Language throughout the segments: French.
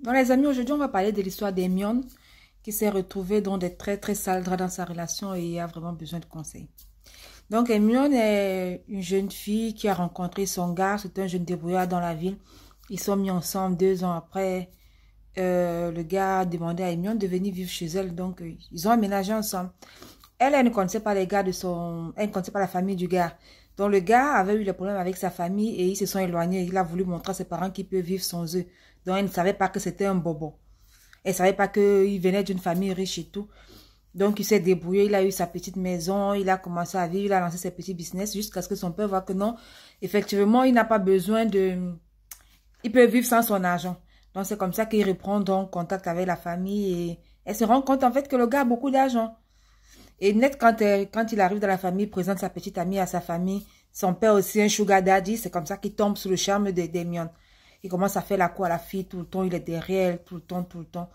Bon les amis, aujourd'hui on va parler de l'histoire d'Hermione qui s'est retrouvée dans des très très sales draps dans sa relation et a vraiment besoin de conseils. Donc Hermione est une jeune fille qui a rencontré son gars, c'est un jeune débrouillard dans la ville. Ils sont mis ensemble 2 ans après. Le gars a demandé à Hermione de venir vivre chez elle, donc ils ont aménagé ensemble. Elle ne connaissait pas les gars de son... Elle ne connaissait pas la famille du gars. Donc le gars avait eu des problèmes avec sa famille et ils se sont éloignés. Il a voulu montrer à ses parents qu'il peut vivre sans eux. Donc elle ne savait pas que c'était un bobo. Elle ne savait pas qu'il venait d'une famille riche et tout. Donc il s'est débrouillé, il a eu sa petite maison, il a commencé à vivre, il a lancé ses petits business jusqu'à ce que son père voit que non, effectivement, il n'a pas besoin de... Il peut vivre sans son argent. Donc c'est comme ça qu'il reprend donc contact avec la famille et elle se rend compte en fait que le gars a beaucoup d'argent. Et net, quand il arrive dans la famille, il présente sa petite amie à sa famille. Son père aussi, un sugar daddy. C'est comme ça qu'il tombe sous le charme d'Hermione. Il commence à faire la cour à la fille tout le temps. Il est derrière elle tout le temps, tout le temps.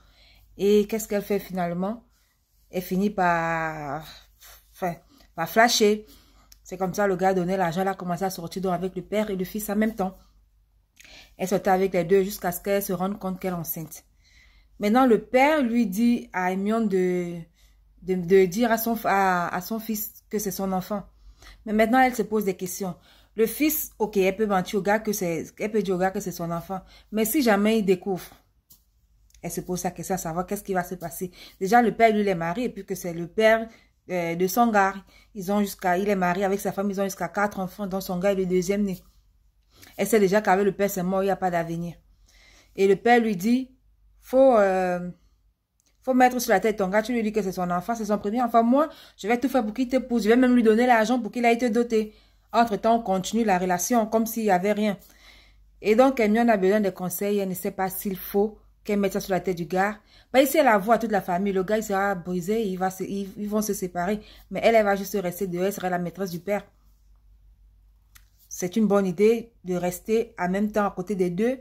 Et qu'est-ce qu'elle fait finalement? Elle finit par flasher. C'est comme ça, le gars donnait l'argent. Elle a commencé à sortir donc avec le père et le fils en même temps. Elle sortait avec les deux jusqu'à ce qu'elle se rende compte qu'elle est enceinte. Maintenant, le père lui dit à Hermione de dire à son fils que c'est son enfant. Mais maintenant, elle se pose des questions. Le fils, ok, elle peut mentir au gars elle peut dire au gars que c'est son enfant. Mais si jamais il découvre, elle se pose sa question à savoir qu'est-ce qui va se passer. Déjà, le père, lui, il est marié, et puis que c'est le père de son gars. Il est marié avec sa femme, ils ont jusqu'à 4 enfants, dont son gars est le deuxième né. Elle sait déjà qu'avec le père, c'est mort, il n'y a pas d'avenir. Et le père lui dit, faut mettre sur la tête ton gars, tu lui dis que c'est son enfant, c'est son premier enfant. Moi, je vais tout faire pour qu'il t'épouse. Je vais même lui donner l'argent pour qu'il aille te doter. Entre-temps, on continue la relation comme s'il n'y avait rien. Et donc, Hermione a besoin de conseils. Elle ne sait pas s'il faut qu'elle mette ça sur la tête du gars. Bah, ici, elle avoue à toute la famille. Le gars, il sera brisé, ils vont se séparer. Mais elle va juste rester dehors. Elle sera la maîtresse du père. C'est une bonne idée de rester en même temps à côté des deux.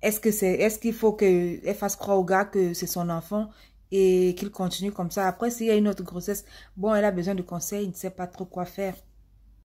Est-ce qu'il faut qu'elle fasse croire au gars que c'est son enfant et qu'il continue comme ça? Après, s'il y a une autre grossesse, bon, elle a besoin de conseils, il ne sait pas trop quoi faire.